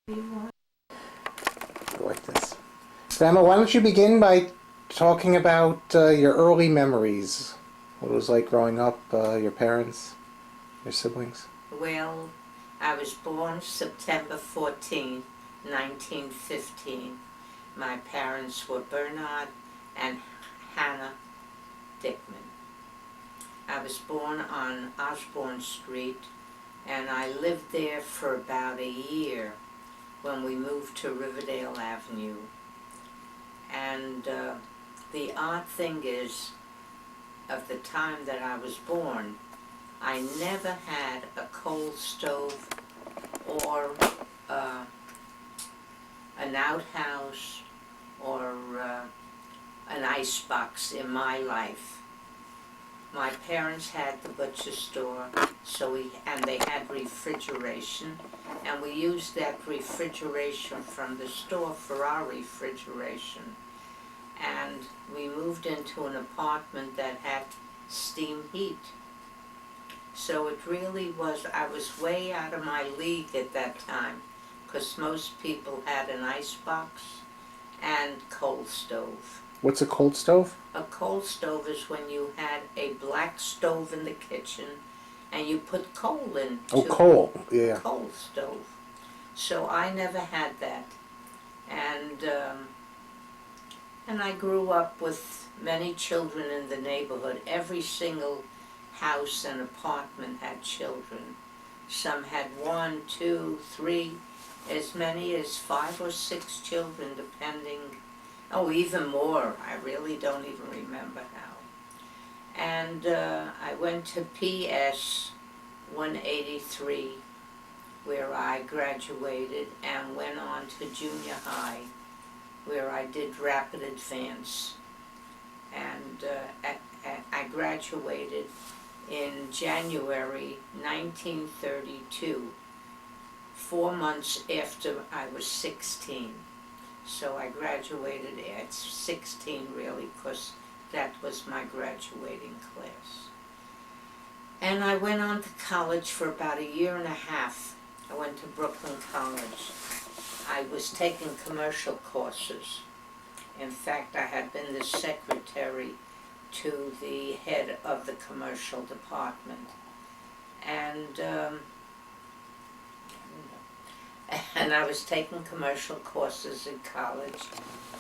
Like this. Grandma, why don't you begin by talking about your early memories? What it was like growing up, your parents, your siblings? Well, I was born September 14, 1915. My parents were Bernard and Hannah Dickman. I was born on Osborne Street, and I lived there for about a year when we moved to Riverdale Avenue. And the odd thing is, of the time that I was born, I never had a coal stove or an outhouse or an icebox in my life. My parents had the butcher store, and they had refrigeration, and we used that refrigeration from the store for our refrigeration. And we moved into an apartment that had steam heat. So it really was, I was way out of my league at that time, because most people had an icebox and coal stove. What's a cold stove? A coal stove is when you had a black stove in the kitchen and you put coal in. Oh, coal, yeah. Coal stove. So I never had that. And I grew up with many children in the neighborhood. Every single house and apartment had children. Some had 1, 2, 3, as many as 5 or 6 children, depending. Oh, even more. I really don't even remember how. And I went to PS 183, where I graduated, and went on to junior high, where I did rapid advance. And I graduated in January 1932, 4 months after I was 16. So I graduated at 16 really, because that was my graduating class. And I went on to college for about 1.5 years. I went to Brooklyn College. I was taking commercial courses. In fact, I had been the secretary to the head of the commercial department. And I was taking commercial courses in college.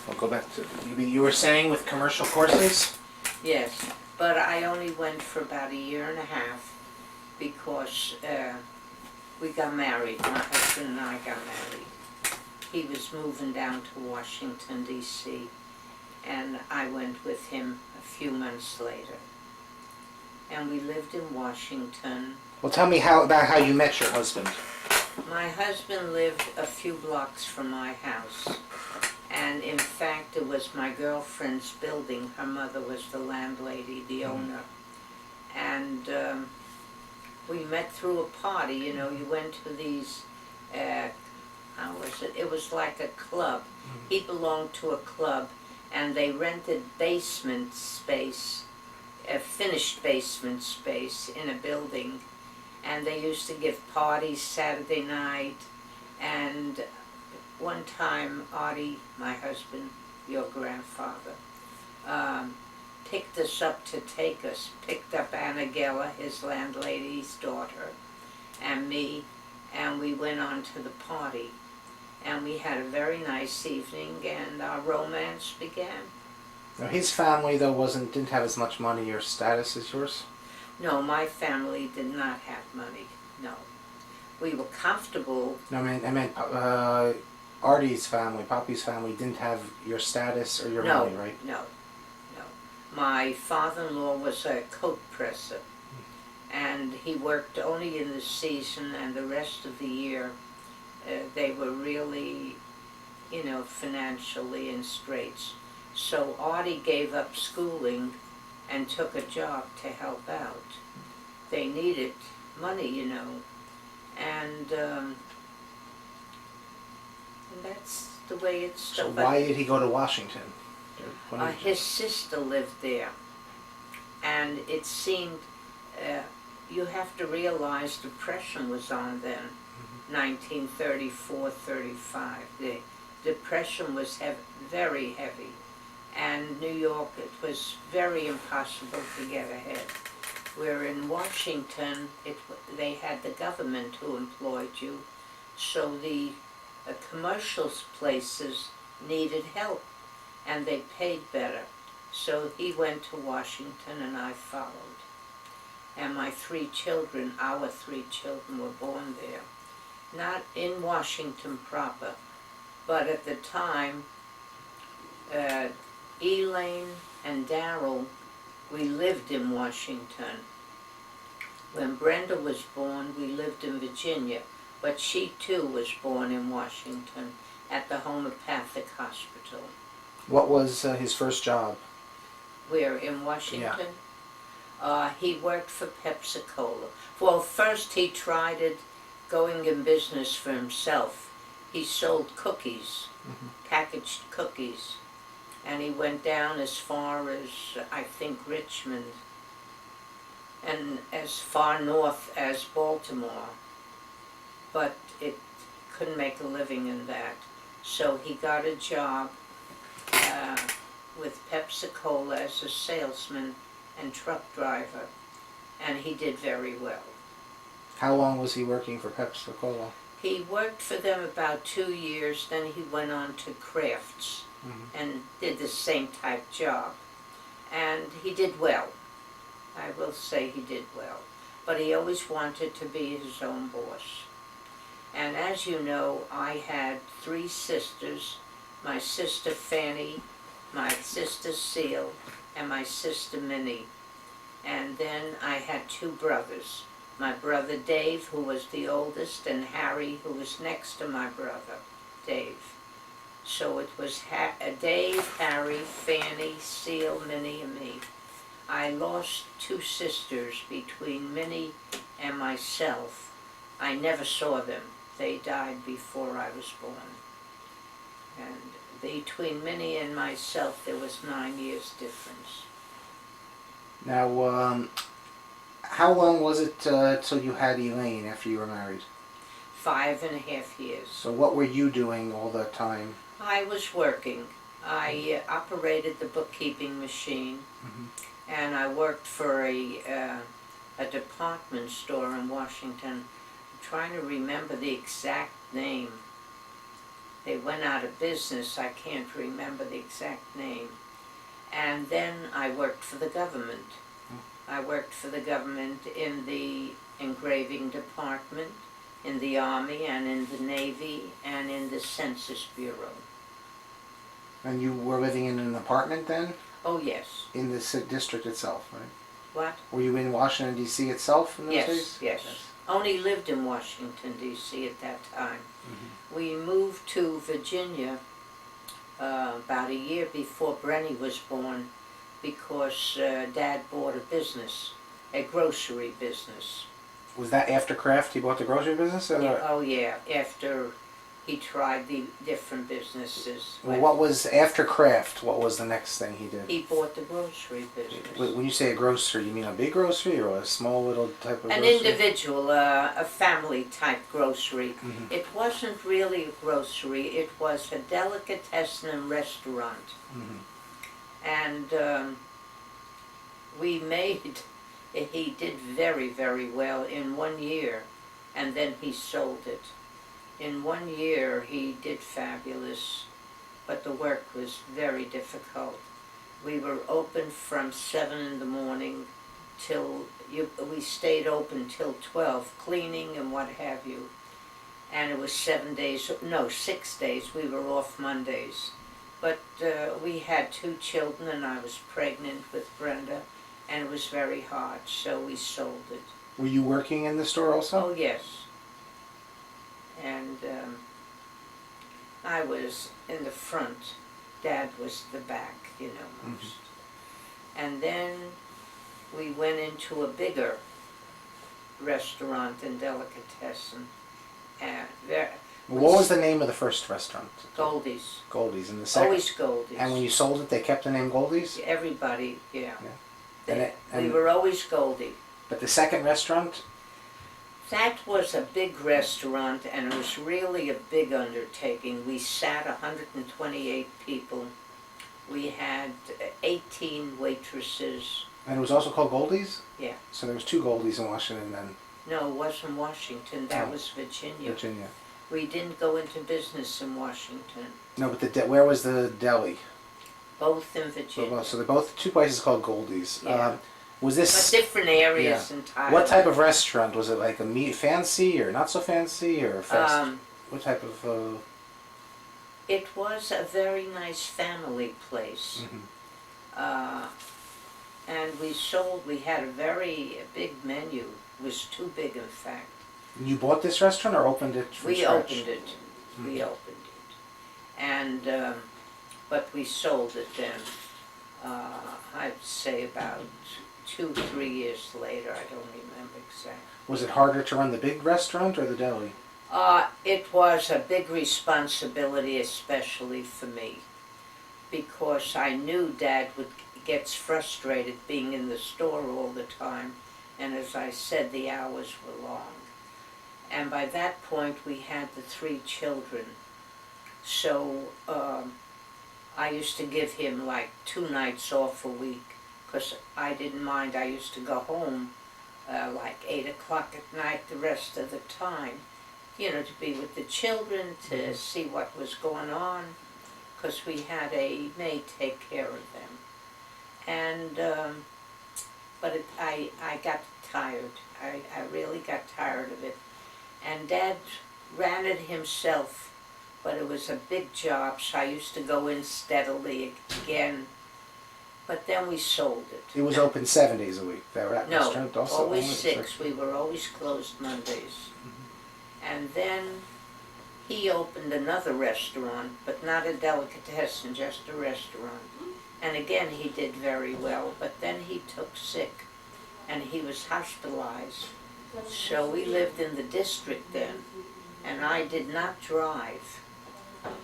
I'll go back to, you were saying with commercial courses? Yes, but I only went for about 1.5 years because we got married. My husband and I got married. He was moving down to Washington, D.C., and I went with him a few months later. And we lived in Washington. Well, tell me about how you met your husband. My husband lived a few blocks from my house, and in fact it was my girlfriend's building. Her mother was the landlady, the owner, and we met through a party. You know, you went to these, how was it? It was like a club. He belonged to a club, and they rented basement space, a finished basement space in a building. And they used to give parties Saturday night. And one time, Artie, my husband, your grandfather, picked us up to take us. Picked up Anna Geller, his landlady's daughter, and me, and we went on to the party. And we had a very nice evening, and our romance began. Now, his family, though, didn't have as much money or status as yours? No, my family did not have money, no. We were comfortable. No, I meant Artie's family, Poppy's family, didn't have your status or your money, right? No. My father-in-law was a coat presser, and he worked only in the season, and the rest of the year they were really, financially in straits. So Artie gave up schooling and took a job to help out. They needed money, and that's the way it started. So why did he go to Washington? His sister lived there, and it seemed, you have to realize depression was on then, 1934-35. The Depression was very heavy, and New York, it was very impossible to get ahead. Where in Washington, they had the government who employed you, so the commercial places needed help, and they paid better. So he went to Washington, and I followed. And my our 3 children were born there. Not in Washington proper, but at the time, Elaine and Darrell, we lived in Washington. When Brenda was born, we lived in Virginia, but she too was born in Washington at the Homeopathic Hospital. What was his first job? Where, in Washington? He worked for Pepsi-Cola. Well, first he tried it going in business for himself. He sold cookies, packaged cookies, and he went down as far as, I think, Richmond, and as far north as Baltimore, but it couldn't make a living in that. So he got a job with Pepsi-Cola as a salesman and truck driver, and he did very well. How long was he working for Pepsi-Cola? He worked for them about 2 years, then he went on to Crafts and did the same type job. And he did well. I will say he did well. But he always wanted to be his own boss. And as you know, I had 3 sisters, my sister Fanny, my sister Seal, and my sister Minnie. And then I had 2 brothers. My brother Dave, who was the oldest, and Harry, who was next to my brother, Dave. So it was Dave, Harry, Fanny, Seal, Minnie, and me. I lost 2 sisters between Minnie and myself. I never saw them. They died before I was born. And between Minnie and myself, there was 9 years difference. Now, how long was it till you had Elaine after you were married? 5.5 years. So what were you doing all the time? I was working. I operated the bookkeeping machine, and I worked for a department store in Washington. I'm trying to remember the exact name. They went out of business. I can't remember the exact name. And then I worked for the government. I worked for the government in the engraving department, in the Army, and in the Navy, and in the Census Bureau. And you were living in an apartment then? Oh, yes. In the district itself, right? What? Were you in Washington, D.C. itself in those days? Yes. Only lived in Washington, D.C. at that time. We moved to Virginia about a year before Brenny was born, because Dad bought a business, a grocery business. Was that after Kraft he bought the grocery business? Or? Yeah, oh yeah, after he tried the different businesses. Well, what was, after Kraft, what was the next thing he did? He bought the grocery business. When you say a grocery, you mean a big grocery or a small little type of An grocery? individual, a family type grocery. It wasn't really a grocery, it was a delicatessen and restaurant. And he did very, very well in 1 year, and then he sold it. In 1 year he did fabulous, but the work was very difficult. We were open from 7 in the morning till, we stayed open till 12, cleaning and what have you. And it was 6 days, we were off Mondays. But we had 2 children, and I was pregnant with Brenda, and it was very hard, so we sold it. Were you working in the store also? Oh, yes. And I was in the front. Dad was the back, most. And then we went into a bigger restaurant and delicatessen. And What was the name of the first restaurant? Goldie's. Goldie's. And the second? Always Goldie's. And when you sold it, they kept the name Goldie's? Everybody, yeah. And We were always Goldie. But the second restaurant? That was a big restaurant, and it was really a big undertaking. We sat 128 people. We had 18 waitresses. And it was also called Goldie's? Yeah. So there was two Goldies in Washington then. No, it wasn't Washington. That was Virginia. Virginia. We didn't go into business in Washington. No, but where was the deli? Both in Virginia. So they're both two places called Goldie's. Yeah. Was this... But different areas entirely. What type of restaurant? Was it like a fancy or not so fancy or fast? What type of... It was a very nice family place. Mm-hmm. And we had a very big menu. It was too big, in fact. You bought this restaurant or opened it from scratch? Opened it. Mm-hmm. We opened it. And, but we sold it then, I'd say about 2-3 years later. I don't remember exactly. Was it harder to run the big restaurant or the deli? It was a big responsibility, especially for me, because I knew Dad gets frustrated being in the store all the time, and as I said, the hours were long. And by that point, we had the 3 children, so I used to give him like 2 nights off a week, because I didn't mind. I used to go home like 8 o'clock at night the rest of the time, you know, to be with the children, to see what was going on, because we had a maid take care of them. And, but I got tired. I really got tired of it. And Dad ran it himself, but it was a big job, so I used to go in steadily again. But then we sold it. It was open 7 days a week, that restaurant also? Always 6. We were always closed Mondays. And then he opened another restaurant, but not a delicatessen, just a restaurant. And again, he did very well, but then he took sick, and he was hospitalized. So we lived in the district then, and I did not drive.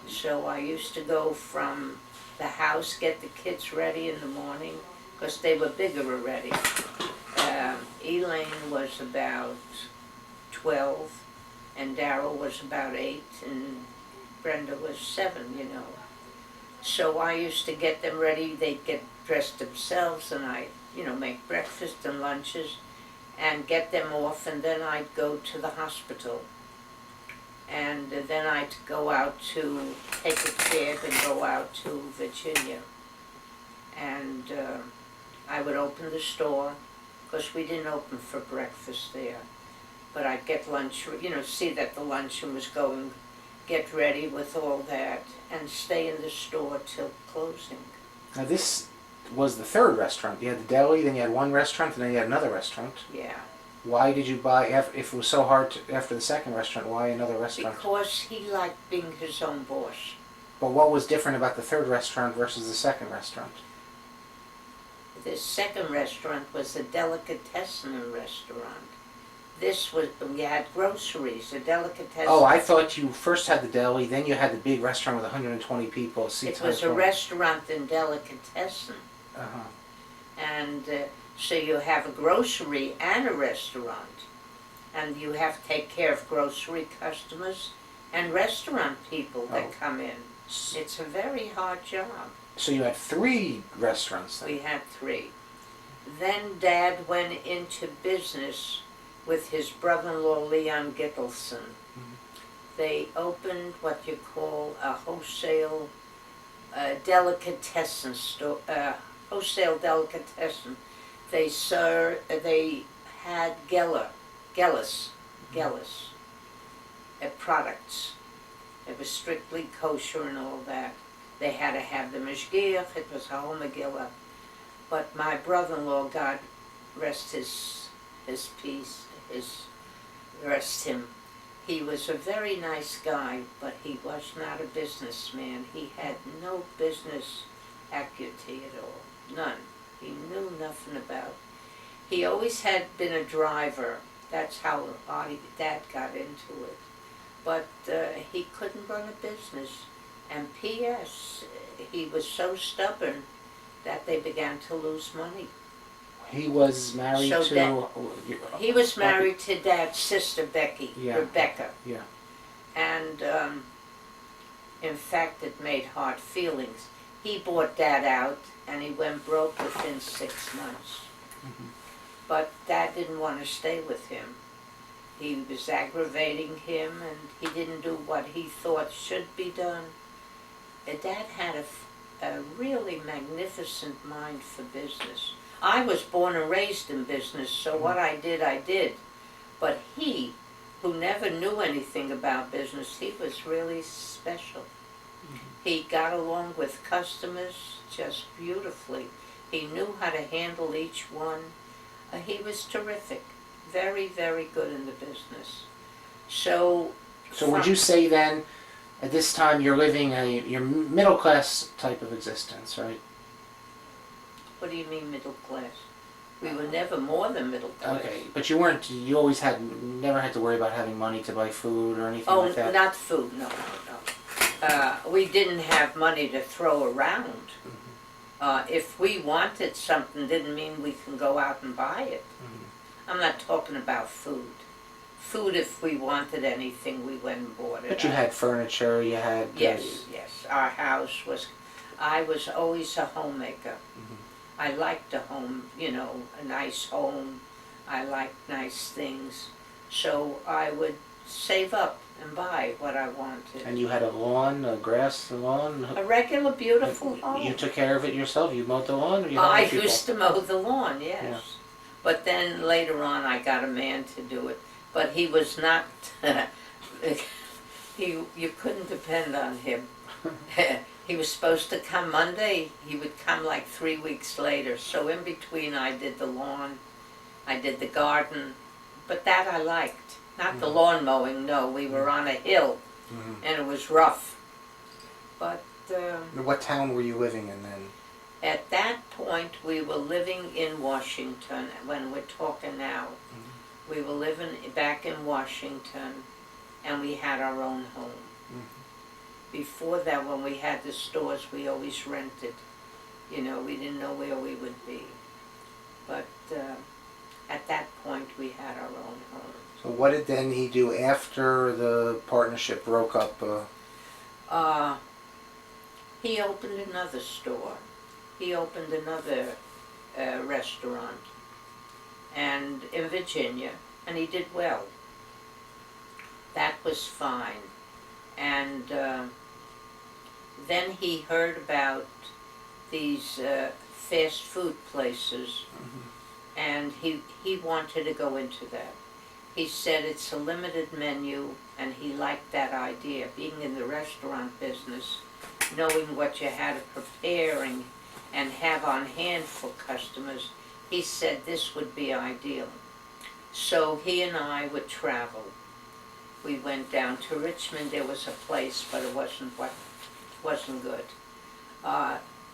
So I used to go from the house, get the kids ready in the morning, because they were bigger already. Elaine was about 12, and Darryl was about 8, and Brenda was 7, you know. So I used to get them ready. They'd get dressed themselves, and I'd, you know, make breakfast and lunches and get them off, and then I'd go to the hospital. And then I'd go out to take a cab and go out to Virginia. And I would open the store, because we didn't open for breakfast there. But I'd get lunch, you know, see that the luncheon was going, get ready with all that, and stay in the store till closing. Now this was the 3rd restaurant. You had the deli, then you had one restaurant, and then you had another restaurant. Yeah. Why did you buy, if it was so hard after the 2nd restaurant, why another restaurant? Because he liked being his own boss. But what was different about the 3rd restaurant versus the 2nd restaurant? The 2nd restaurant was a delicatessen restaurant. This was, we had groceries, a delicatessen. Oh, I thought you first had the deli, then you had the big restaurant with 120 people. It was a restaurant and delicatessen. Uh-huh. And so you have a grocery and a restaurant. And you have to take care of grocery customers and restaurant people that come in. It's a very hard job. So you had 3 restaurants then? We had 3. Then Dad went into business with his brother-in-law Leon Gittelson. They opened what you call a wholesale delicatessen store, wholesale delicatessen. They had Gellis products. It was strictly kosher and all that. They had to have the mashgiach, it was a homegilla. But my brother-in-law, God rest his peace, rest him. He was a very nice guy, but he was not a businessman. He had no business acuity at all, none. He knew nothing about. He always had been a driver. That's how Dad got into it. But he couldn't run a business. And P.S., he was so stubborn that they began to lose money. He was married So to... He was married to Dad's sister, Becky, Yeah. Rebecca. Yeah. And in fact, it made hard feelings. He bought Dad out, and he went broke within 6 months. Mm-hmm. But Dad didn't want to stay with him. He was aggravating him, and he didn't do what he thought should be done. Dad had a really magnificent mind for business. I was born and raised in business, so what I did. But he, who never knew anything about business, he was really special. He got along with customers just beautifully. He knew how to handle each one. He was terrific. Very, very good in the business. So would you say then, at this time, you're living your middle class type of existence, right? What do you mean middle class? We were never more than middle class. Okay, but you never had to worry about having money to buy food or anything like that? Oh, not food, no. We didn't have money to throw around. If we wanted something, didn't mean we can go out and buy it. I'm not talking about food. Food, if we wanted anything, we went and bought it. But you had furniture, you had... Yes. Our house was... I was always a homemaker. I liked a home, a nice home. I liked nice things. So I would save up and buy what I wanted. And you had a lawn, a grass lawn? A regular, beautiful home. You took care of it yourself? You mowed the lawn? Or you I used to mow the lawn, yes. Yeah. But then later on I got a man to do it. But he was not... you couldn't depend on him. He was supposed to come Monday. He would come like 3 weeks later. So in between I did the lawn, I did the garden. But that I liked. Not the lawn mowing, no. We were on a hill, and it was rough. But... what town were you living in then? At that point, we were living in Washington, when we're talking now. We were living back in Washington, and we had our own home. Before that, when we had the stores, we always rented. We didn't know where we would be. But at that point, we had our own home. So what did then he do after the partnership broke up? He opened another store. He opened another restaurant, and in Virginia, and he did well. That was fine. And then he heard about these fast food places, and he wanted to go into that. He said it's a limited menu, and he liked that idea. Being in the restaurant business, knowing what you had to prepare and have on hand for customers, he said this would be ideal. So he and I would travel. We went down to Richmond. There was a place, but it wasn't good.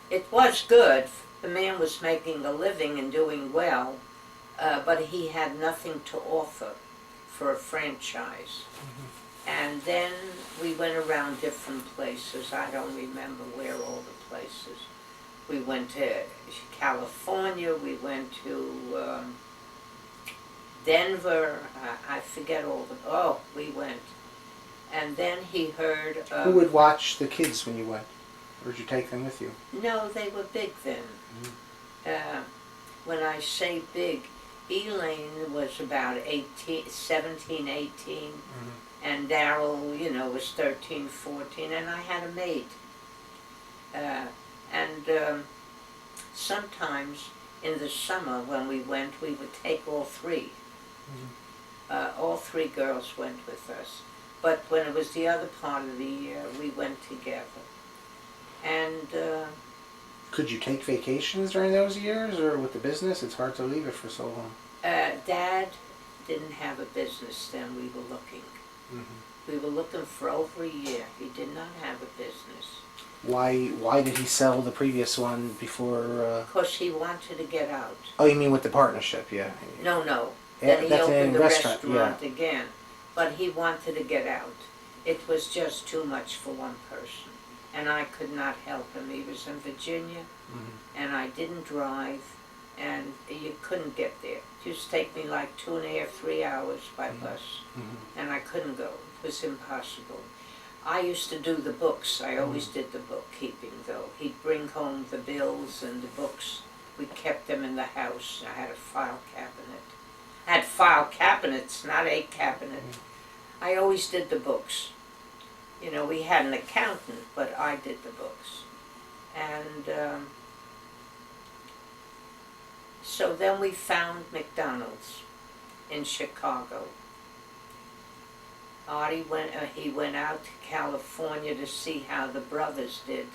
It was good. The man was making a living and doing well, but he had nothing to offer for a franchise. And then we went around different places. I don't remember where all the places. We went to California. We went to Denver. I forget all the... we went. And then he heard... Who would watch the kids when you went? Or did you take them with you? No, they were big then. When I say big, Elaine was about 17, 18, and Daryl, was 13, 14, and I had a maid. Sometimes in the summer when we went, we would take all three. All three girls went with us. But when it was the other part of the year, we went together. And could you take vacations during those years, or with the business? It's hard to leave it for so long. Dad didn't have a business then. We were looking. We were looking for over a year. He did not have a business. Why did he sell the previous one before? Because he wanted to get out. Oh, you mean with the partnership? Yeah. No. Then he opened the restaurant yeah. again. But he wanted to get out. It was just too much for one person. And I could not help him. He was in Virginia, and I didn't drive. and you couldn't get there. It used to take me like 2.5, 3 hours by bus, and I couldn't go. It was impossible. I used to do the books. I always did the bookkeeping, though. He'd bring home the bills and the books. We kept them in the house. I had a file cabinet. I had file cabinets, not a cabinet. I always did the books. You know, we had an accountant, but I did the books. And so then we found McDonald's in Chicago. Artie went out to California to see how the brothers did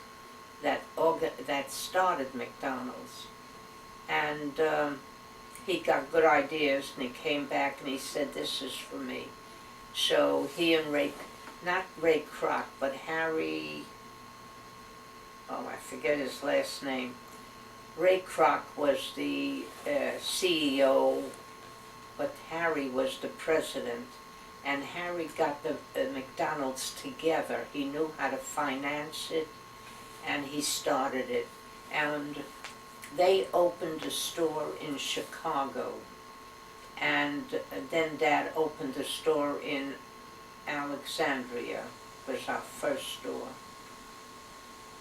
that started McDonald's. And he got good ideas, and he came back and he said, "This is for me." So he and not Ray Kroc, but Harry, I forget his last name. Ray Kroc was the CEO, but Harry was the president. And Harry got the McDonald's together. He knew how to finance it, and he started it. And they opened a store in Chicago, and then Dad opened a store in Alexandria, was our first store.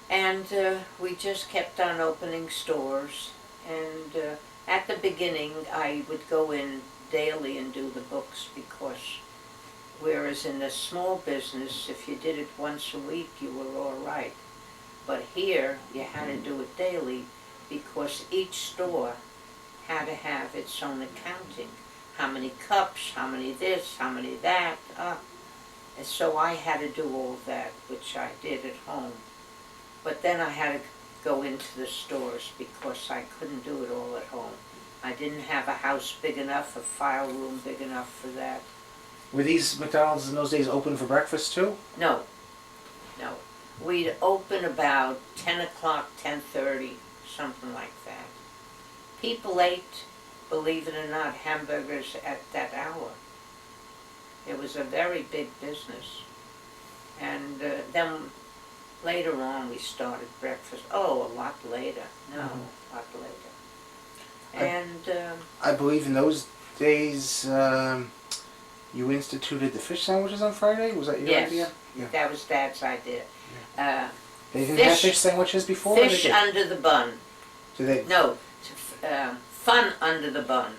And we just kept on opening stores, and at the beginning I would go in daily and do the books, because whereas in a small business, if you did it once a week, you were all right. But here, you had to do it daily, because each store had to have its own accounting. How many cups, how many this, how many that. And so I had to do all that, which I did at home. But then I had to go into the stores, because I couldn't do it all at home. I didn't have a house big enough, a file room big enough for that. Were these McDonald's in those days open for breakfast too? No. We'd open about 10 o'clock, 10:30, something like that. People ate, believe it or not, hamburgers at that hour. It was a very big business. And then later on we started breakfast. Oh, a lot later. No, a lot later. And I believe in those days you instituted the fish sandwiches on Friday? Was that your idea? Yeah. That was Dad's idea. They didn't have fish sandwiches before? Fish under the bun. Did they? No, fun under the bun.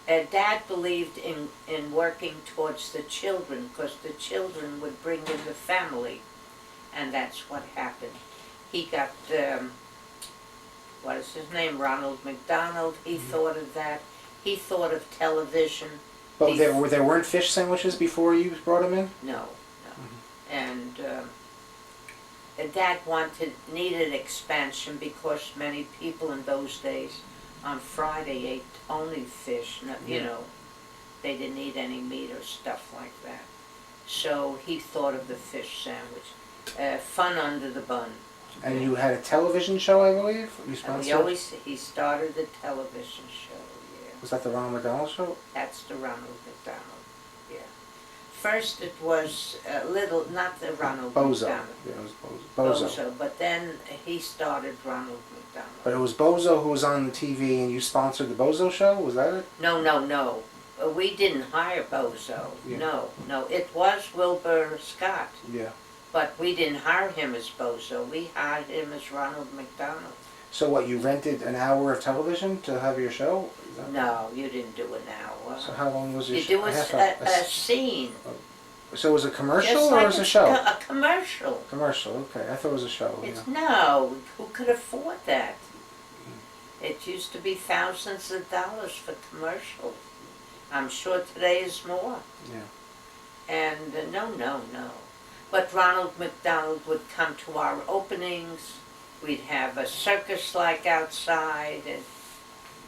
Dad believed in working towards the children, because the children would bring in the family, and that's what happened. He got, what is his name, Ronald McDonald. He thought of that. He thought of television. But there weren't fish sandwiches before you brought them in? No. And Dad needed expansion, because many people in those days on Friday ate only fish. You know, they didn't eat any meat or stuff like that. So he thought of the fish sandwich. Fun under the bun. And you had a television show, I believe? He started the television show, yeah. Was that the Ronald McDonald show? That's the Ronald McDonald, yeah. First it was not the Ronald Bozo. McDonald. Yeah, it was Bozo. But then he started Ronald McDonald. But it was Bozo who was on the TV, and you sponsored the Bozo show? Was that it? No. We didn't hire Bozo. Yeah. No. It was Wilbur Scott. Yeah. But we didn't hire him as Bozo. We hired him as Ronald McDonald. So what, you rented an hour of television to have your show? No, you didn't do an hour. So how long was your show? You do a scene. So it was a commercial Just or like was it a show? A commercial. Commercial, okay. I thought it was a show. No, who could afford that? It used to be thousands of dollars for commercials. I'm sure today is more. Yeah. And no. But Ronald McDonald would come to our openings. We'd have a circus-like outside, and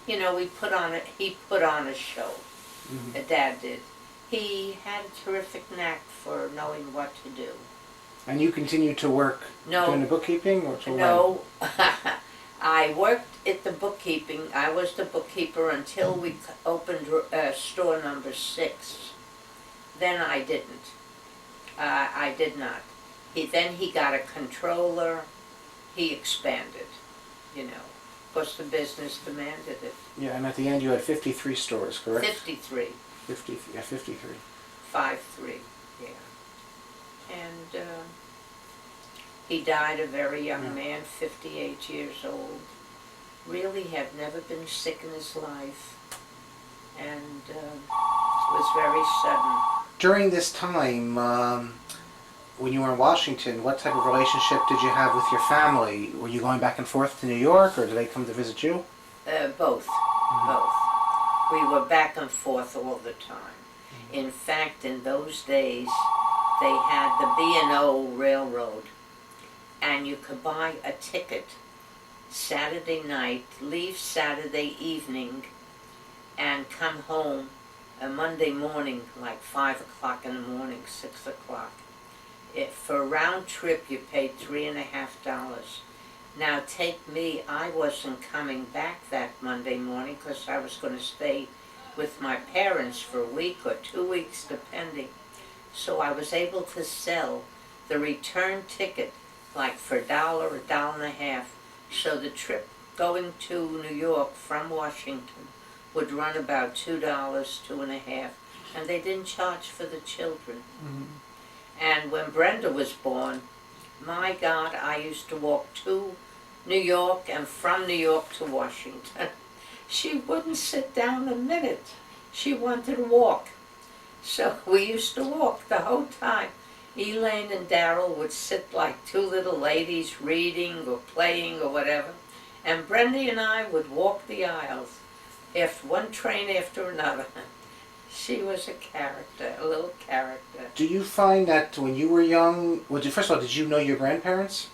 he put on a show. Dad did. He had a terrific knack for knowing what to do. And you continued to work doing the bookkeeping? Or No. I worked at the bookkeeping. I was the bookkeeper until we opened store number 6. Then I didn't. I did not. Then he got a controller. He expanded, because the business demanded it. Yeah, and at the end you had 53 stores, correct? 53. 53. 5-3, yeah. And he died a very young man, 58 years old. Really had never been sick in his life. And it was very sudden. During this time, when you were in Washington, what type of relationship did you have with your family? Were you going back and forth to New York, or did they come to visit you? Both. Both. We were back and forth all the time. In fact, in those days, they had the B&O Railroad, and you could buy a ticket Saturday night, leave Saturday evening, and come home Monday morning, like 5 o'clock in the morning, 6 o'clock. For a round trip, you paid $3.50. Now take me, I wasn't coming back that Monday morning because I was going to stay with my parents for a week or 2 weeks, depending. So I was able to sell the return ticket like for $1, $1.50. So the trip going to New York from Washington would run about $2, $2.50, and they didn't charge for the children. And when Brenda was born, my God, I used to walk to New York and from New York to Washington. She wouldn't sit down a minute. She wanted to walk. So we used to walk the whole time. Elaine and Darrell would sit like two little ladies reading or playing or whatever. And Brenda and I would walk the aisles, after one train after another. She was a character, a little character. Do you find that when you were young, first of all, did you know your grandparents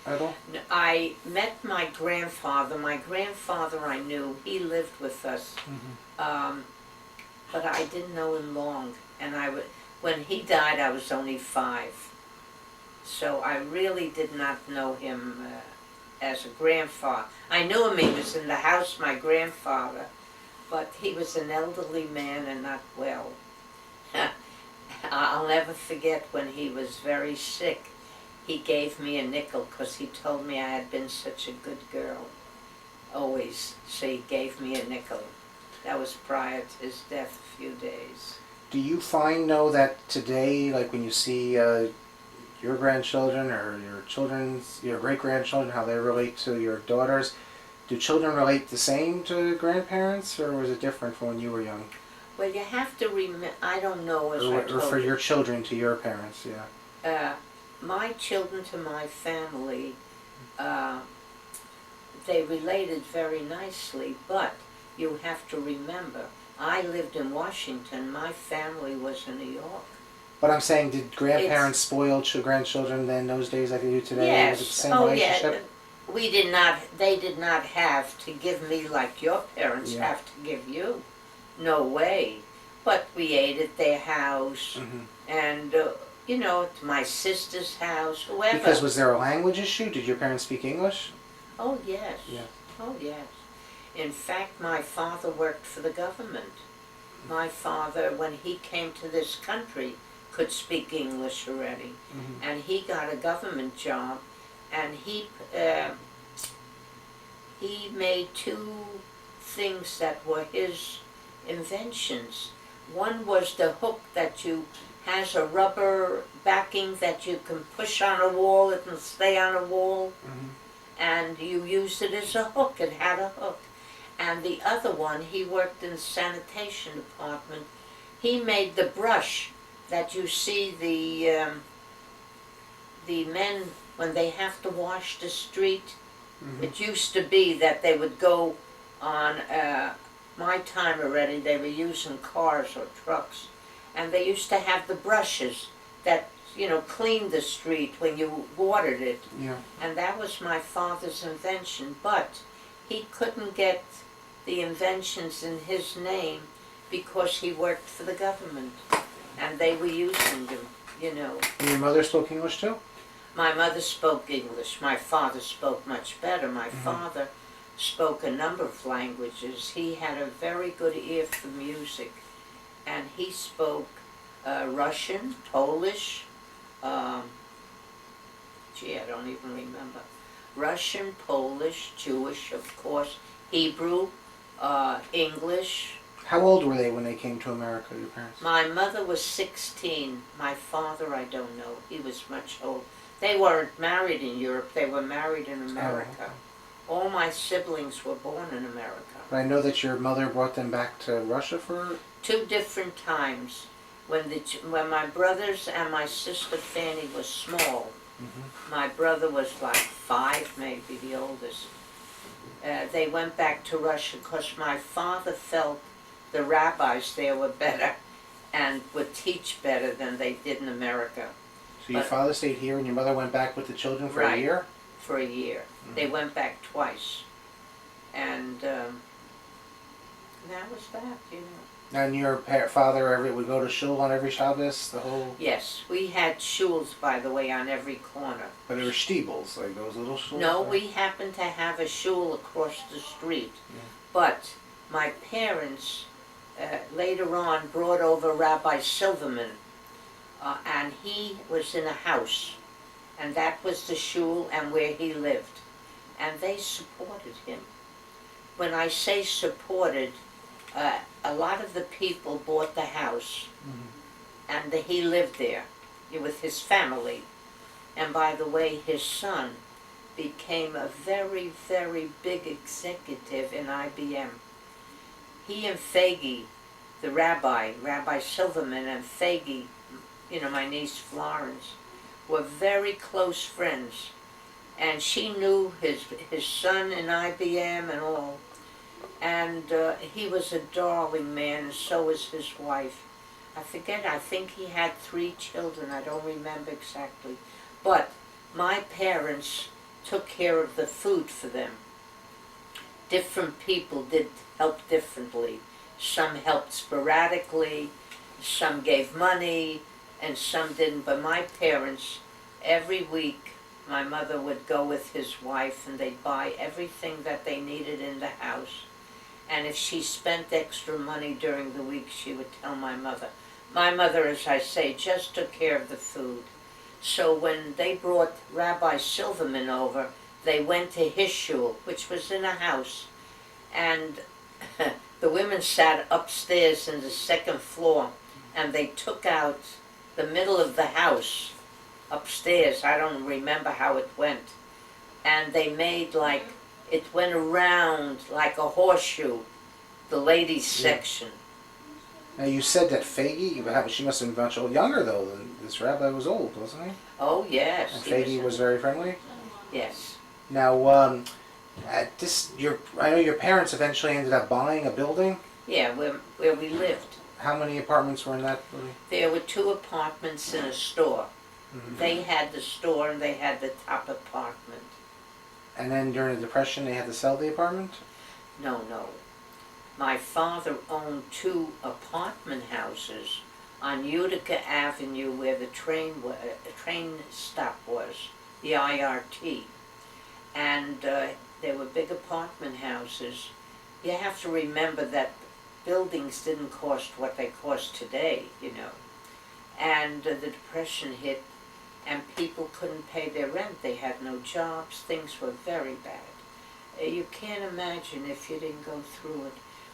at all? I met my grandfather. My grandfather I knew, he lived with us. But I didn't know him long. And when he died, I was only 5. So I really did not know him as a grandfather. I knew him, he was in the house, my grandfather, but he was an elderly man and not well. I'll never forget when he was very sick. He gave me a nickel because he told me I had been such a good girl, always. So he gave me a nickel. That was prior to his death, a few days. Do you find, though, that today, like when you see your grandchildren or your great-grandchildren, how they relate to your daughters, do children relate the same to grandparents, or was it different from when you were young? Well, you have to remember, I don't know, as I told you. Or for your children to your parents, yeah. My children to my family, they related very nicely, but you have to remember, I lived in Washington, my family was in New York. But I'm saying, did grandparents spoil grandchildren then those days like they do today? Yes. Was it the same relationship? Yeah. They did not have to give me like your parents have to give you. No way. But we ate at their house, and, you know, to my sister's house, whoever. Because was there a language issue? Did your parents speak English? Oh, yes. Yeah. Oh, yes. In fact, my father worked for the government. My father, when he came to this country, could speak English already. And he got a government job, and he made 2 things that were his inventions. One was the hook that has a rubber backing that you can push on a wall, it can stay on a wall, and you use it as a hook, it had a hook. And the other one, he worked in the sanitation department. He made the brush that you see the men, when they have to wash the street, it used to be that they would go on, my time already, they were using cars or trucks, and they used to have the brushes that, you know, cleaned the street when you watered it. Yeah. And that was my father's invention, but he couldn't get the inventions in his name because he worked for the government, and they were using them, you know. And your mother spoke English too? My mother spoke English. My father spoke much better. My father spoke a number of languages. He had a very good ear for music, and he spoke Russian, Polish, I don't even remember. Russian, Polish, Jewish, of course, Hebrew, English. How old were they when they came to America, your parents? My mother was 16. My father, I don't know. He was much older. They weren't married in Europe. They were married in America. Oh, okay. All my siblings were born in America. But I know that your mother brought them back to Russia for... 2 different times. When my brothers and my sister Fanny was small, my brother was like 5, maybe the oldest. They went back to Russia because my father felt the rabbis there were better and would teach better than they did in America. So your father stayed here and your mother went back with the children for Right. a year? For a year. They went back twice. And that was that, you know. And your father would go to shul on every Shabbos, the whole... Yes, we had shuls, by the way, on every corner. But they were shtibels, like those little shuls? No, we happened to have a shul across the street. Yeah. But my parents later on brought over Rabbi Silverman, and he was in a house, and that was the shul and where he lived. And they supported him. When I say supported, a lot of the people bought the house, and he lived there with his family. And by the way, his son became a very, very big executive in IBM. He and Faggy, the Rabbi Silverman and Faggy, you know, my niece Florence, were very close friends. And she knew his son in IBM and all. And he was a darling man, and so was his wife. I think he had 3 children, I don't remember exactly. But my parents took care of the food for them. Different people did help differently. Some helped sporadically, some gave money, and some didn't. But my parents, every week, my mother would go with his wife and they'd buy everything that they needed in the house. And if she spent extra money during the week, she would tell my mother. My mother, as I say, just took care of the food. So when they brought Rabbi Silverman over, they went to his shul, which was in a house. And the women sat upstairs in the 2nd floor, and they took out the middle of the house upstairs. I don't remember how it went. And they made like, it went around like a horseshoe, the ladies' section. Now you said that Faggy, she must have been much younger though than this rabbi was old, wasn't he? Oh yes. And Faggy was very friendly? Yes. Now, I know your parents eventually ended up buying a building? Yeah, where we lived. How many apartments were in that building? There were 2 apartments and a store. They had the store and they had the top apartment. And then during the Depression they had to sell the apartment? No. My father owned 2 apartment houses on Utica Avenue where the train stop was, the IRT. And there were big apartment houses. You have to remember that buildings didn't cost what they cost today, you know. And the Depression hit, and people couldn't pay their rent. They had no jobs. Things were very bad. You can't imagine if you didn't go through it.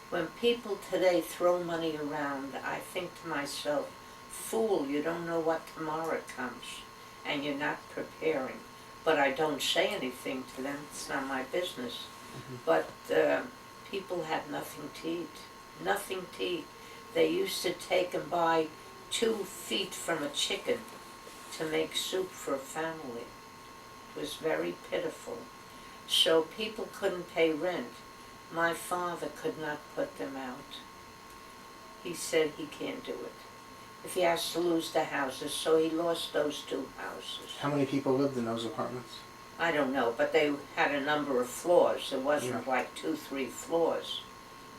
When people today throw money around, I think to myself, fool, you don't know what tomorrow comes, and you're not preparing. But I don't say anything to them. It's not my business. But people had nothing to eat. Nothing to eat. They used to take and buy 2 feet from a chicken to make soup for a family. It was very pitiful. So people couldn't pay rent. My father could not put them out. He said he can't do it. If he has to lose the houses, so he lost those 2 houses. How many people lived in those apartments? I don't know, but they had a number of floors. It wasn't like 2, 3 floors.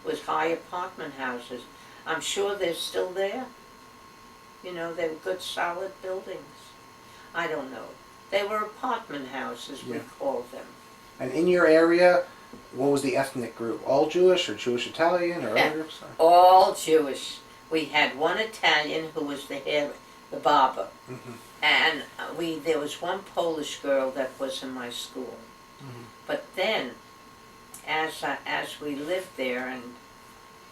It was high apartment houses. I'm sure they're still there. You know, they were good, solid buildings. I don't know. They were apartment houses, we called them. And in your area, what was the ethnic group? All Jewish or Jewish Italian or other groups? All Jewish. We had one Italian who was the barber. And there was one Polish girl that was in my school. But then, as we lived there, and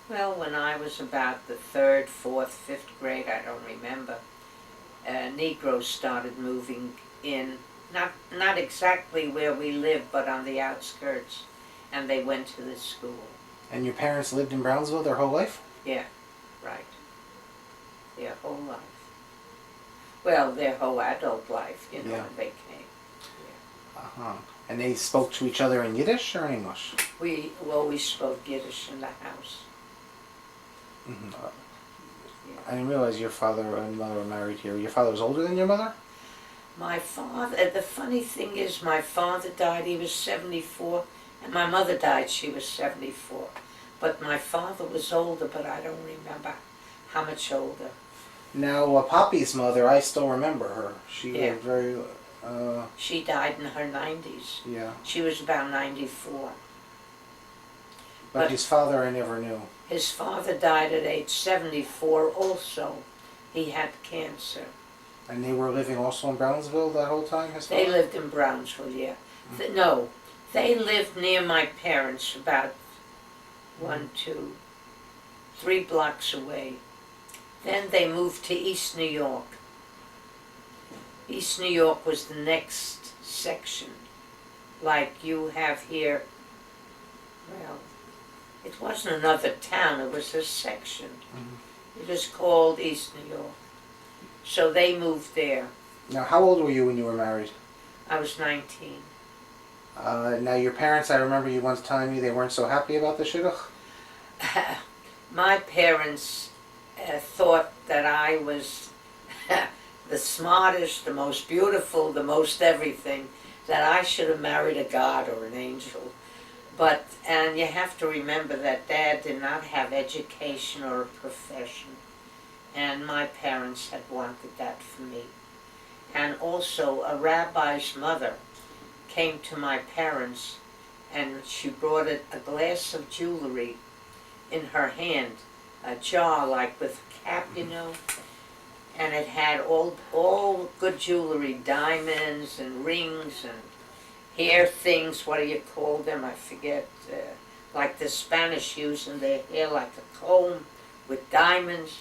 well, when I was about the 3rd, 4th, 5th grade, I don't remember, Negroes started moving in, not exactly where we lived, but on the outskirts, and they went to this school. And your parents lived in Brownsville their whole life? Yeah, right. Their whole life. Well, their whole adult life, you know, Yeah. when they came. Uh-huh. And they spoke to each other in Yiddish or English? We spoke Yiddish in the house. Mm-hmm. Yeah. I didn't realize your father and mother were married here. Your father was older than your mother? My father, the funny thing is, my father died, he was 74, and my mother died, she was 74. But my father was older, but I don't remember how much older. Now, Poppy's mother, I still remember her. She Yeah. was very, She died in her 90s. yeah. She was about 94. But his father I never knew. His father died at age 74 also. He had cancer. And they were living also in Brownsville that whole time, his father? They lived in Brownsville, yeah. No, they lived near my parents, about 1, 2, 3 blocks away. Then they moved to East New York. East New York was the next section. Like you have here, well, it wasn't another town, it was a section. It was called East New York. So they moved there. Now, how old were you when you were married? I was 19. Now, your parents, I remember you once telling me they weren't so happy about the shidduch. My parents thought that I was the smartest, the most beautiful, the most everything, that I should have married a god or an angel. But, and you have to remember that Dad did not have education or a profession. And my parents had wanted that for me. And also a rabbi's mother came to my parents and she brought a glass of jewelry in her hand, a jar like with a cap, you know, and it had all good jewelry, diamonds and rings and hair things, what do you call them, I forget, like the Spanish use in their hair, like a comb with diamonds.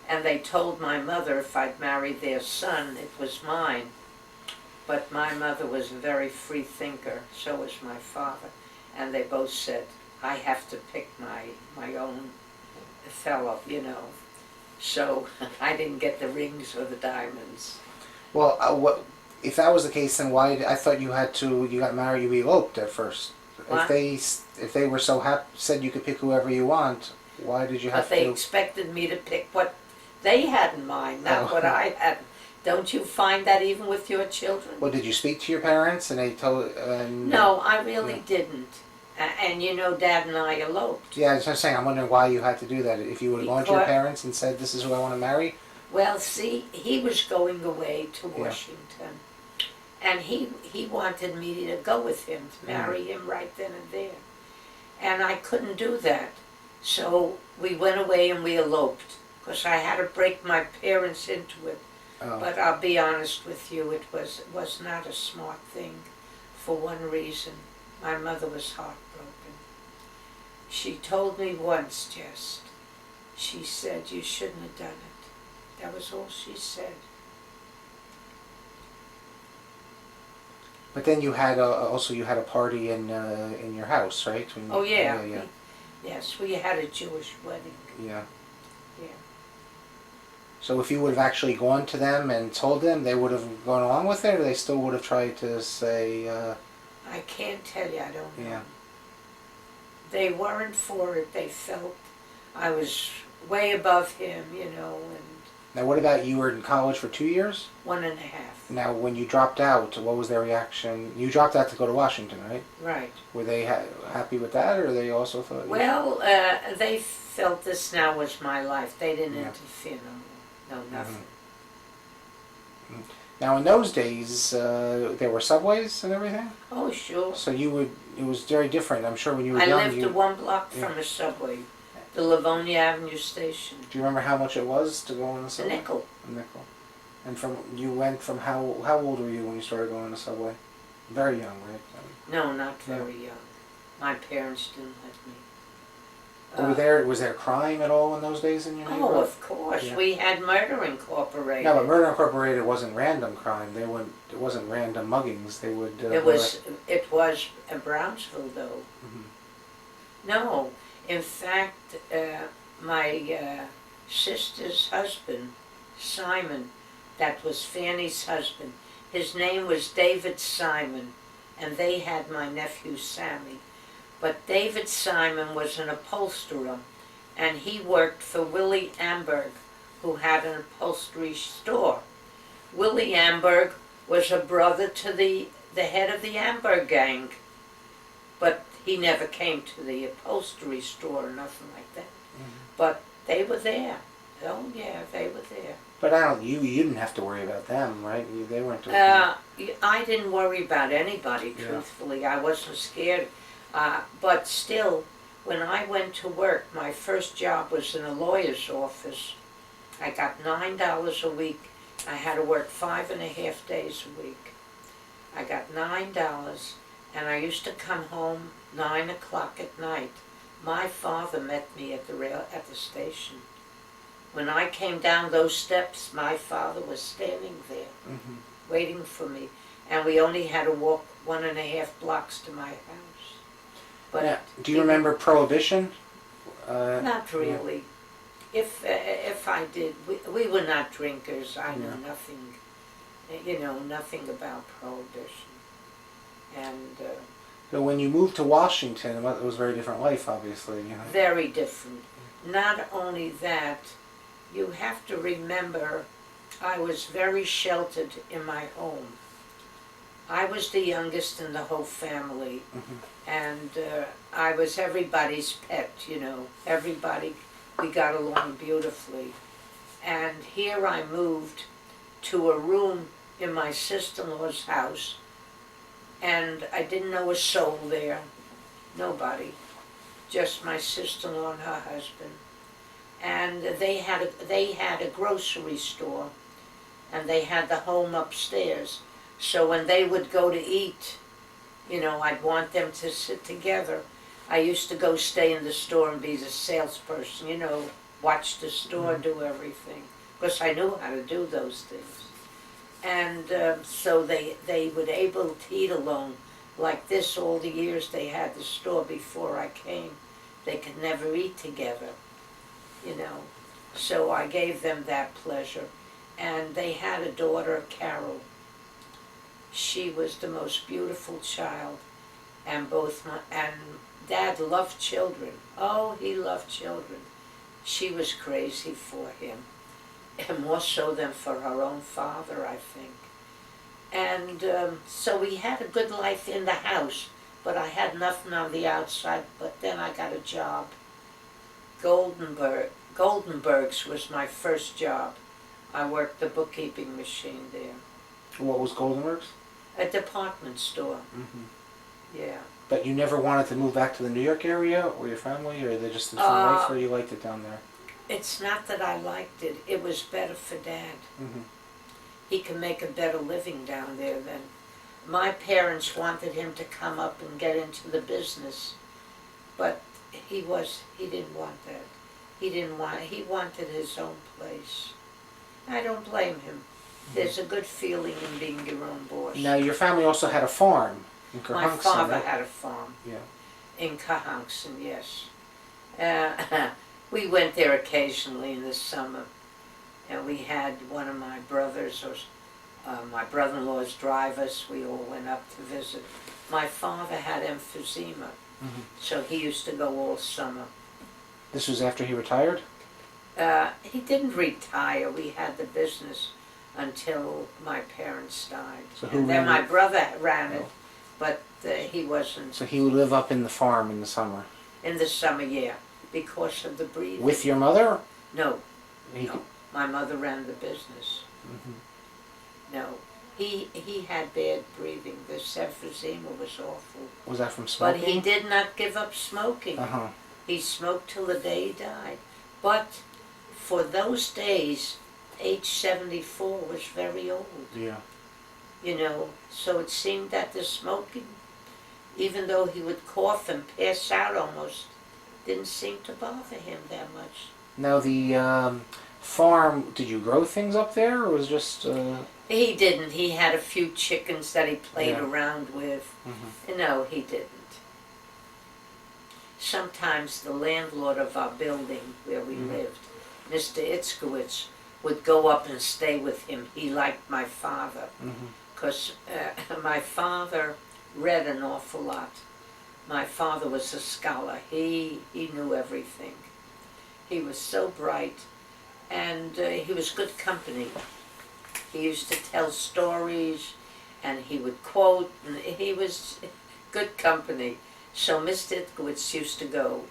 And they told my mother if I'd marry their son, it was mine. But my mother was a very free thinker, so was my father. And they both said, I have to pick my own fellow, you know. So I didn't get the rings or the diamonds. Well, what if that was the case? Then why? I thought you got married, you eloped at first. What? If they were so happy, said you could pick whoever you want, why did you have to? But they expected me to pick what they had in mind, not what I had. Don't you find that even with your children? Well, did you speak to your parents and they told? No, I really didn't. And you know, Dad and I eloped. Yeah, I was just saying, I'm wondering why you had to do that. If you would have gone to your parents and said, this is who I want to marry? Well, see, he was going away to Washington. And he wanted me to go with him, to marry him right then and there. And I couldn't do that. So we went away and we eloped. Because I had to break my parents into it. Oh. But I'll be honest with you, it was not a smart thing for one reason. My mother was heartbroken. She told me once just, she said, you shouldn't have done it. That was all she said. But then you had also you had a party in your house, right? Oh yeah. Yes, we had a Jewish wedding. Yeah. Yeah. So if you would have actually gone to them and told them, they would have gone along with it, or they still would have tried to say... I can't tell you, I don't know. Yeah. They weren't for it. They felt I was way above him, you know, and... Now what about you were in college for 2 years? 1.5. Now when you dropped out, what was their reaction? You dropped out to go to Washington, right? Right. Were they happy with that, or they also thought... Well, they felt this now was my life. They didn't interfere no more. No, nothing. Mm-hmm. Now in those days, there were subways and everything? Oh, sure. So it was very different, I'm sure, when you were I young. lived 1 block from a subway, the Livonia Avenue station. Do you remember how much it was to go on the subway? A nickel. A nickel. And you went from how old were you when you started going on the subway? Very young, right? No, not very young. My parents didn't let me. Was there crime at all in those days in your neighborhood? Oh, of course. Yeah. We had Murder Incorporated. No, but Murder Incorporated wasn't random crime. It wasn't random muggings. They would. It was in Brownsville, though. Mm-hmm. No, in fact, my sister's husband, Simon, that was Fanny's husband. His name was David Simon, and they had my nephew Sammy. But David Simon was an upholsterer, and he worked for Willie Amberg, who had an upholstery store. Willie Amberg was a brother to the head of the Amberg gang, but he never came to the upholstery store or nothing like that. Mm-hmm. But they were there. Oh yeah, they were there. But you didn't have to worry about them, right? They weren't. I didn't worry about anybody, truthfully. Yeah. I wasn't scared. But still, when I went to work, my first job was in a lawyer's office. I got $9 a week. I had to work 5.5 days a week. I got $9, and I used to come home 9 o'clock at night. My father met me at the station. When I came down those steps, my father was standing there, Mm-hmm. waiting for me, and we only had to walk 1.5 blocks to my house. But now, do you remember Prohibition? Not really. If I did, we were not drinkers. I knew nothing, nothing about Prohibition. And so when you moved to Washington, it was a very different life, obviously. Very different. Not only that, you have to remember, I was very sheltered in my home. I was the youngest in the whole family, Mm-hmm. and I was everybody's pet, Everybody, we got along beautifully. And here I moved to a room in my sister-in-law's house, and I didn't know a soul there, nobody, just my sister-in-law and her husband. And they had a grocery store, and they had the home upstairs. So when they would go to eat, I'd want them to sit together. I used to go stay in the store and be the salesperson, watch the store, do everything, because I knew how to do those things. And so they would able to eat alone like this all the years they had the store before I came. They could never eat together, So I gave them that pleasure. And they had a daughter, Carol. She was the most beautiful child, and Dad loved children. Oh, he loved children. She was crazy for him, and more so than for her own father, I think. And so we had a good life in the house, but I had nothing on the outside. But then I got a job. Goldenberg's was my first job. I worked the bookkeeping machine there. What was Goldenberg's? A department store. Mm-hmm. Yeah. But you never wanted to move back to the New York area, or your family, or they just a different life, or you liked it down there? It's not that I liked it. It was better for Dad. Mm-hmm. He could make a better living down there than... My parents wanted him to come up and get into the business, but he didn't want that. He wanted his own place. I don't blame him. There's a good feeling in being your own boss. Now, your family also had a farm in Cahonkson. My father had a farm. Yeah. In Cahonkson, yes. We went there occasionally in the summer, and we had one of my brothers, or my brother-in-law's drive us. We all went up to visit. My father had emphysema, so he used to go all summer. This was after he retired? He didn't retire. We had the business until my parents died. So who and then ran my it? brother ran it, but he wasn't. So he would live up in the farm in the summer? In the summer, yeah, because of the breathing. With your mother? No, He no. My mother ran the business. Mm-hmm. No, he had bad breathing. The emphysema was awful. Was that from smoking? But he did not give up smoking. Uh-huh. He smoked till the day he died. But for those days, age 74 was very old. Yeah. you know, so it seemed that the smoking, even though he would cough and pass out almost, didn't seem to bother him that much. Now the farm, did you grow things up there, or was just? He didn't. He had a few chickens that he played Yeah. around with. Mm-hmm. No, he didn't. Sometimes the landlord of our building where we lived, Mr. Itzkowitz, would go up and stay with him. He liked my father, because my father read an awful lot. My father was a scholar. He knew everything. He was so bright, and he was good company. He used to tell stories, and he would quote, and he was good company. So Mr. Itkowitz used to go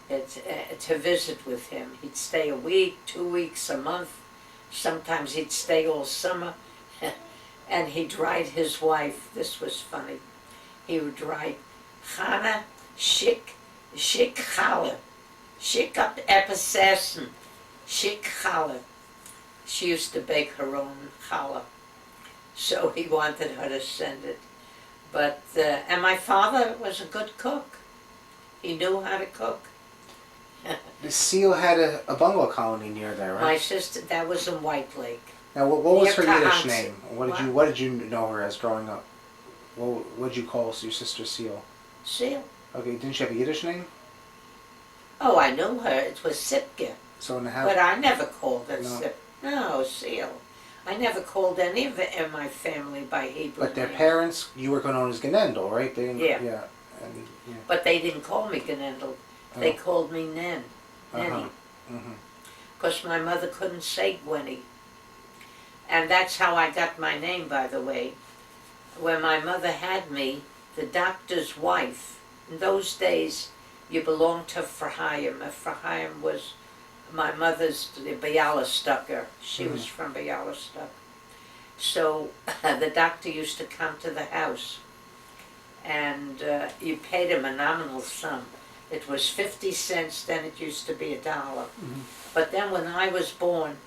to visit with him. He'd stay a week, 2 weeks, a month. Sometimes he'd stay all summer. And he'd write his wife, this was funny, he would write, Chana Shik Challah, Shik up Episassen, Shik Challah. She used to bake her own challah, so he wanted her to send it. But, and my father was a good cook. He knew how to cook. The seal had a bungalow colony near there, right? My sister, that was in White Lake. Now, what was her Near Yiddish Kahansi. name? What did you know her as growing up? What did you call your sister Seal? Seal. Okay, didn't she have a Yiddish name? Oh, I knew her. It was Sipke. So in the house. But I never called her No. Sip. No, Seal. I never called any of it in my family by Hebrew But their names. parents, you were known as Genendel, right? They didn't, Yeah. Yeah. And, yeah. But they didn't call me Genendel. They called me Nen. Nenny. Because my mother couldn't say Gwenny. And that's how I got my name, by the way. When my mother had me, the doctor's wife, in those days, you belonged to Freishtat. Freishtat was my mother's Bialystoker. She was from Bialystok. So the doctor used to come to the house, and you paid him a nominal sum. It was 50 cents, then it used to be $1. But then when I was born,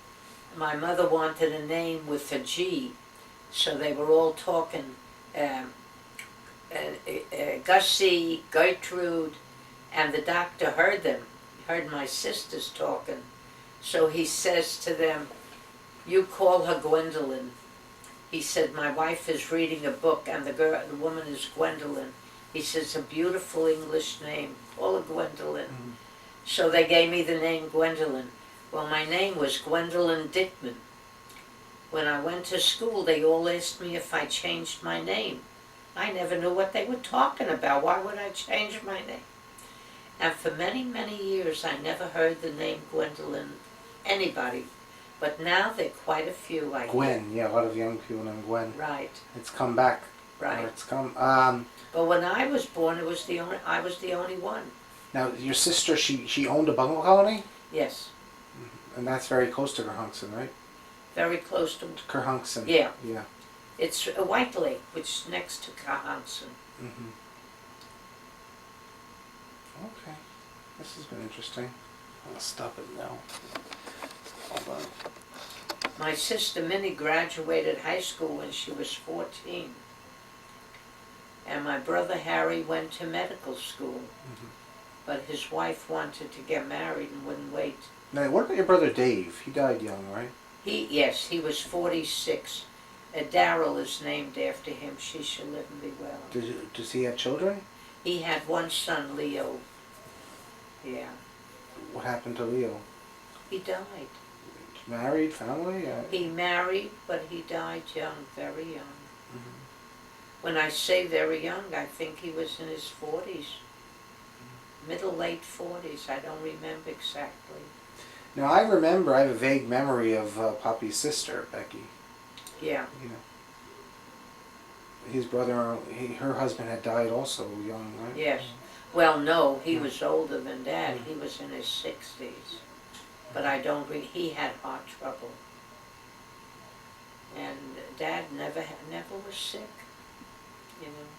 my mother wanted a name with a G, so they were all talking Gussie, Gertrude, and the doctor heard them, heard my sisters talking. So he says to them, you call her Gwendolyn. He said, my wife is reading a book and the woman is Gwendolyn. He says, a beautiful English name, call her Gwendolyn. So they gave me the name Gwendolyn. Well, my name was Gwendolyn Dickman. When I went to school, they all asked me if I changed my name. I never knew what they were talking about. Why would I change my name? And for many, many years, I never heard the name Gwendolyn, anybody. But now there are quite a few I hear. Gwen, yeah, a lot of young people named Gwen. Right. It's come back. Right. Or it's come. But when I was born, I was the only one. Now, your sister, she owned a bungalow colony? Yes. And that's very close to Kerhunkson, right? Very close to. Kerhunkson. Yeah. Yeah. It's a White Lake, which is next to Kahanson. Okay. This has been interesting. I'll stop it now. Hold on. My sister Minnie graduated high school when she was 14. And my brother Harry went to medical school. But his wife wanted to get married and wouldn't wait. Now, what about your brother Dave? He died young, right? Yes, he was 46. Daryl is named after him. She shall live and be well. Does he have children? He had one son, Leo. Yeah. What happened to Leo? He died. Married, family? He married, but he died young, very young. When I say very young, I think he was in his 40s. Middle, late 40s. I don't remember exactly. Now, I have a vague memory of Poppy's sister, Becky. Yeah. You know, his brother, her husband had died also young, right? Yes. Well, no, he was older than Dad. He was in his 60s. But I don't he had heart trouble. And Dad never was sick, you know.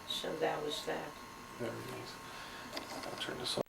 So that was that. Very nice. I'll turn this off.